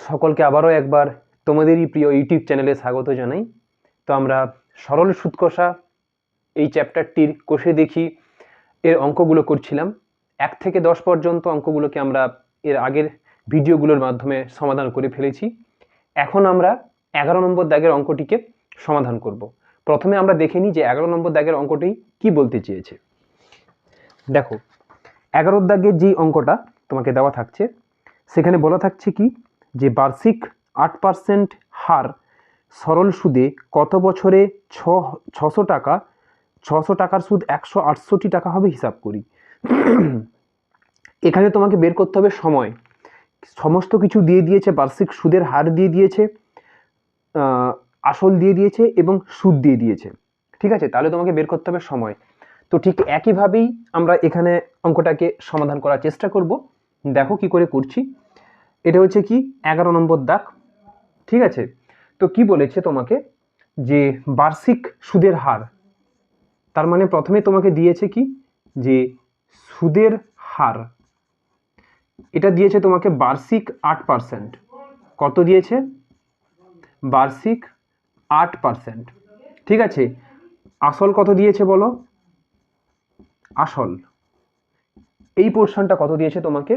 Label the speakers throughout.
Speaker 1: সকলকে আবারও একবার তোমাদেরই প্রিয় ইউটিউব চ্যানেলে স্বাগত জানাই। তো আমরা সরল সুদ কষা এই চ্যাপ্টারটির কষে দেখি এর অঙ্কগুলো করছিলাম। 1 থেকে 10 পর্যন্ত অঙ্কগুলোকে আমরা এর আগের ভিডিওগুলোর মাধ্যমে সমাধান করে ফেলেছি। এখন আমরা 11 নম্বর দাগের অঙ্কটিকে সমাধান করব। প্রথমে আমরা দেখে নিই যে 11 নম্বর দাগের অঙ্কটি কি বলতে চেয়েছে। দেখো, 11 দাগের যেই অঙ্কটা তোমাকে দেওয়া থাকছে সেখানে বলা থাকছে কি যে বার্ষিক 8% হার সরল সুদে কত বছরে 600 টাকার সুদ 168 টাকা হবে হিসাব করি। এখানে তোমাকে বের করতে হবে সময়। সমস্ত কিছু দিয়ে দিয়েছে, বার্ষিক সুদের হার দিয়ে দিয়েছে, আসল দিয়ে দিয়েছে এবং সুদ দিয়ে দিয়েছে। ঠিক আছে, তাহলে তোমাকে বের করতে হবে সময়। তো ঠিক একইভাবেই আমরা এখানে অঙ্কটাকে সমাধান করার চেষ্টা করব। দেখো কি করে করছি। এটা হচ্ছে কি 11 নম্বর দাগ। ঠিক আছে, তো কি বলেছে তোমাকে যে বার্ষিক সুদের হার, তার মানে প্রথমে তোমাকে দিয়েছে কি যে সুদের হার, এটা দিয়েছে তোমাকে বার্ষিক 8%। কত দিয়েছে? বার্ষিক 8%। ঠিক আছে, আসল কত দিয়েছে বলো? আসল এই পোর্শনটা কত দিয়েছে তোমাকে?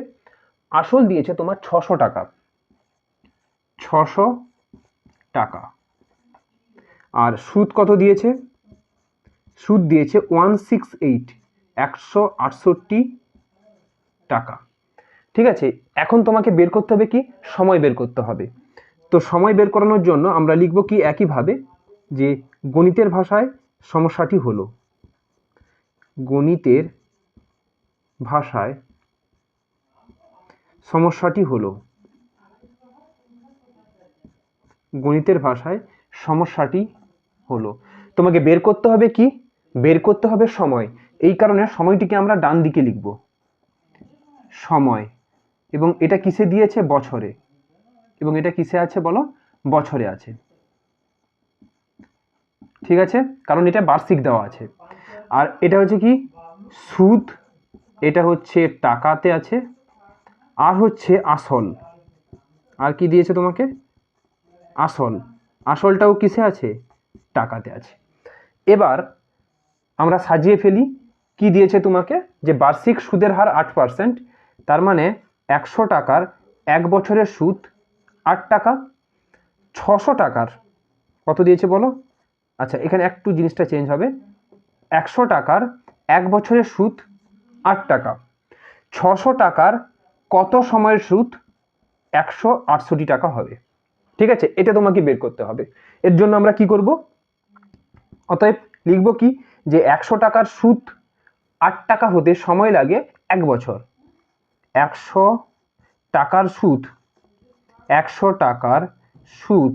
Speaker 1: আসল দিয়েছে তোমার 600 টাকা। 600 টাকা। আর সুদ কত দিয়েছে? সুদ দিয়েছে 168 টাকা। ঠিক আছে, এখন তোমাকে বের করতে হবে কি সময় বের করতে হবে। তো সময় বের করানোর জন্য আমরা লিখব কি একইভাবে যে গণিতের ভাষায় সমস্যাটি হলো, গণিতের ভাষায় সমস্যাটি হলো, গণিতের ভাষায় সমস্যাটি হলো। তোমাকে বের করতে হবে কি? বের করতে হবে সময়। এই কারণে সময়টিকে আমরা ডান দিকে লিখব সময়, এবং এটা কিসে দিয়েছে? বছরে। এবং এটা কিসে আছে বলো? বছরে আছে। ঠিক আছে, কারণ এটা বার্ষিক দেওয়া আছে। আর এটা হচ্ছে কি সুদ, এটা হচ্ছে টাকাতে আছে, আর হচ্ছে আসল। আর কি দিয়েছে তোমাকে? আসল। আসলটাও কিসে আছে? টাকাতে আছে। এবার আমরা সাজিয়ে ফেলি। কি দিয়েছে তোমাকে? যে বার্ষিক সুদের হার 8%, তার মানে 100 টাকার 1 বছরের সুদ 8 টাকা। 600 টাকার কত দিয়েছে বলো? আচ্ছা, এখানে একটু জিনিসটা চেঞ্জ হবে। 100 টাকার 1 বছরের সুদ 8 টাকা। 600 টাকার কত সময়ের সুদ? 168 টাকা হবে। ঠিক আছে, এটা তোমাকে বের করতে হবে। এর জন্য আমরা কি করব? অতএব লিখব কি যে 100 টাকার সুদ 8 টাকা হতে সময় লাগে 1 বছর। 100 টাকার সুদ, 100 টাকার সুদ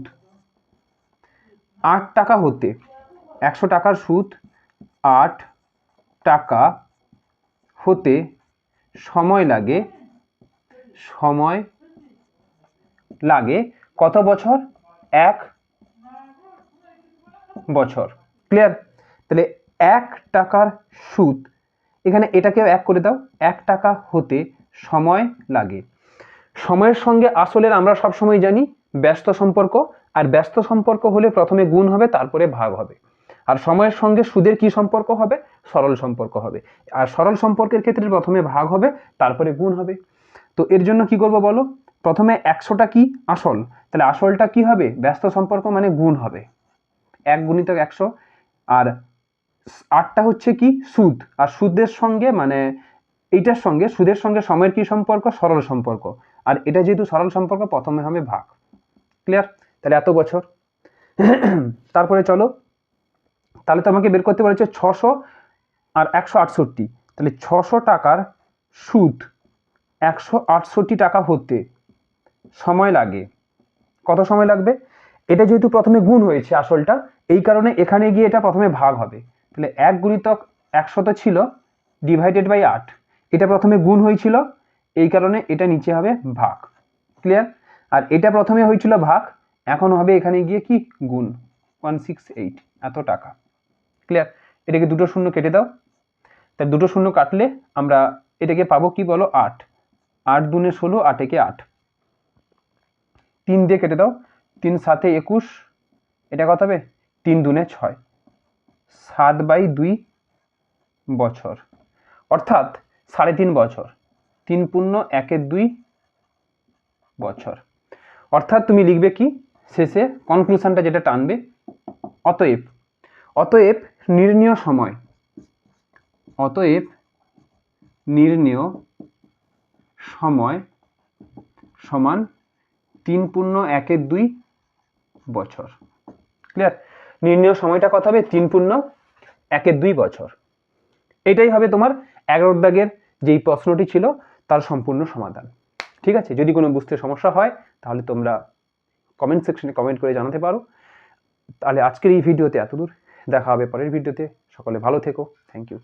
Speaker 1: 8 টাকা হতে, 100 টাকার সুদ 8 টাকা হতে সময় লাগে কত বছর? 1 বছর। ক্লিয়ার? তাহলে 1 টাকার সুদ, এখানে এটাকেও 1 করে দাও, 1 টাকা হতে সময় লাগে। সময়ের সঙ্গে আসলের আমরা সবসময় জানি ব্যস্ত সম্পর্ক, আর ব্যস্ত সম্পর্ক হলে প্রথমে গুণ হবে, তারপরে ভাগ হবে। আর সময়ের সঙ্গে সুদের কি সম্পর্ক হবে? সরল সম্পর্ক হবে। আর সরল সম্পর্কের ক্ষেত্রে প্রথমে ভাগ হবে, তারপরে গুণ হবে। তো এর জন্য কি করব বলো? প্রথমে 100টা কি? আসল। তাহলে আসলটা কি হবে? ব্যস্ত সম্পর্ক মানে গুণ হবে, 1 গুণিতক 100। আর 8টা হচ্ছে কি? সুদ। আর সুদের সঙ্গে মানে এইটার সঙ্গে, সুদের সঙ্গে সময়ের কি সম্পর্ক? সরল সম্পর্ক। আর এটা যেহেতু সরল সম্পর্ক, প্রথমে হবে ভাগ। ক্লিয়ার? তাহলে এত বছর। তারপরে চলো, তাহলে তো আমাকে বের করতে বলেছে 600 আর 168। তাহলে 600 টাকার সুদ 168 টাকা হতে সময় লাগে কত? সময় লাগবে, এটা যেহেতু প্রথমে গুণ হয়েছে আসলটা, এই কারণে এখানে গিয়ে এটা প্রথমে ভাগ হবে। তাহলে 1 গুণিতক 100 তো ছিল, ডিভাইডেড বাই 8। এটা প্রথমে গুণ হয়েছিল, এই কারণে এটা নিচে হবে ভাগ। ক্লিয়ার? আর এটা প্রথমে হয়েছিল ভাগ, এখন হবে এখানে গিয়ে কি? গুণ। 168 এত টাকা। ক্লিয়ার? এটাকে দুটো শূন্য কেটে দাও। তাই দুটো শূন্য কাটলে আমরা এটাকে পাবো কি বলো? 8। 8 দুনে 16, 8 একে 8। 3 দিয়ে কেটে দাও, 3 7 21, এটা কত হবে 3 2 6, 7/2 বছর, অর্থাৎ 3.5 বছর, 3 পূর্ণ 1/2 বছর। অর্থাৎ তুমি লিখবে কি শেষে কনক্লুশনটা যেটা টানবে, অতএব অতএব নির্ণেয় সময়, অতএব নির্ণেয় সময় সমান 3 পূর্ণ 1/2 বছর। ক্লিয়ার? নির্ণেয় সময়টা কত হবে 3 পূর্ণ 1/2 বছর। এটাই হবে তোমার 11 দাগের যেই প্রশ্নটি ছিল তার সম্পূর্ণ সমাধান। ঠিক আছে? যদি কোনো বুঝতে সমস্যা হয় তাহলে তোমরা কমেন্ট সেকশনে কমেন্ট করে জানাতে পারো। তাহলে আজকের এই ভিডিওতে এতদূর, দেখা হবে পরের ভিডিওতে। সকলে ভালো থেকো। Thank you.